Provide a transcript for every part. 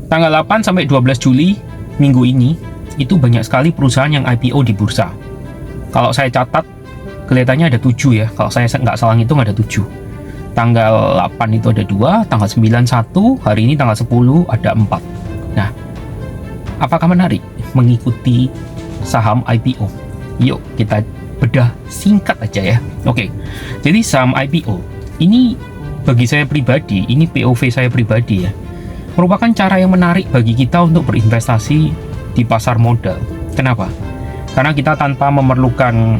Tanggal 8 sampai 12 Juli minggu ini itu banyak sekali perusahaan yang IPO di bursa. Kalau saya catat kelihatannya ada 7 ya. Kalau saya nggak salah ngitung ada 7. Tanggal 8 itu ada 2, tanggal 9 1, hari ini tanggal 10 ada 4. Nah, apakah menarik mengikuti saham IPO? Yuk kita bedah singkat aja ya. Oke, jadi saham IPO ini bagi saya pribadi, ini POV saya pribadi ya, merupakan cara yang menarik bagi kita untuk berinvestasi di pasar modal. Kenapa? Karena kita tanpa memerlukan,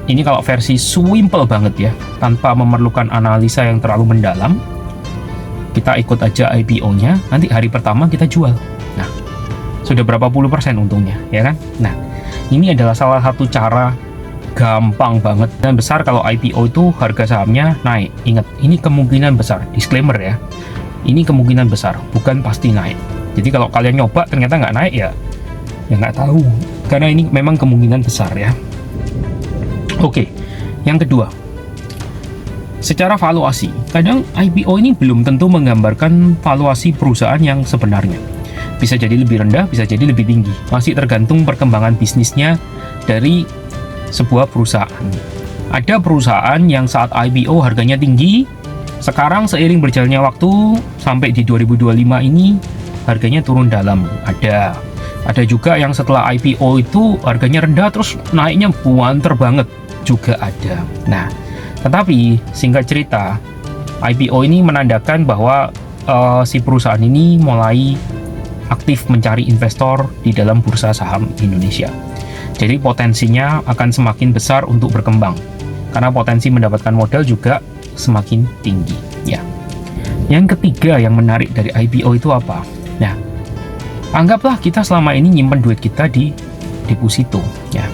ini kalau versi simple banget ya, tanpa memerlukan analisa yang terlalu mendalam, kita ikut aja IPO-nya, nanti hari pertama kita jual. Nah, sudah berapa puluh persen untungnya, ya kan? Nah, ini adalah salah satu cara gampang banget dan besar kalau IPO itu harga sahamnya naik. Ingat, ini kemungkinan besar, disclaimer ya, ini kemungkinan besar, bukan pasti naik. Jadi kalau kalian nyoba ternyata nggak naik ya nggak tahu, karena ini memang kemungkinan besar ya. Oke, yang kedua, secara valuasi, kadang IPO ini belum tentu menggambarkan valuasi perusahaan yang sebenarnya. Bisa jadi lebih rendah, bisa jadi lebih tinggi, masih tergantung perkembangan bisnisnya dari sebuah perusahaan. Ada perusahaan yang saat IPO harganya tinggi, sekarang seiring berjalannya waktu sampai di 2025 ini harganya turun dalam. Ada juga yang setelah IPO itu harganya rendah terus naiknya buanter banget juga ada. Nah, tetapi singkat cerita, IPO ini menandakan bahwa si perusahaan ini mulai aktif mencari investor di dalam bursa saham Indonesia. Jadi potensinya akan semakin besar untuk berkembang karena potensi mendapatkan modal juga semakin tinggi ya. Yang ketiga yang menarik dari IPO itu apa? Nah, anggaplah kita selama ini nyimpen duit kita di deposito ya.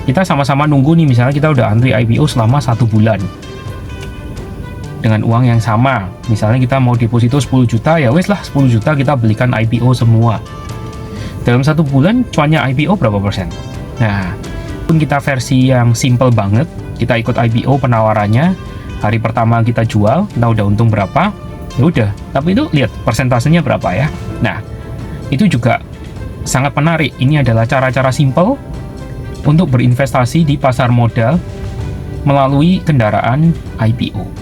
Kita sama-sama nunggu nih, misalnya kita udah antri IPO selama 1 bulan dengan uang yang sama. Misalnya kita mau deposito 10 juta, ya wes lah 10 juta kita belikan IPO semua. Dalam 1 bulan cuannya IPO berapa persen? Nah, pun kita versi yang simple banget, kita ikut IPO penawarannya, hari pertama kita jual, kita udah untung berapa, ya udah. Tapi itu lihat persentasenya berapa ya. Nah, itu juga sangat menarik. Ini adalah cara-cara simple untuk berinvestasi di pasar modal melalui kendaraan IPO.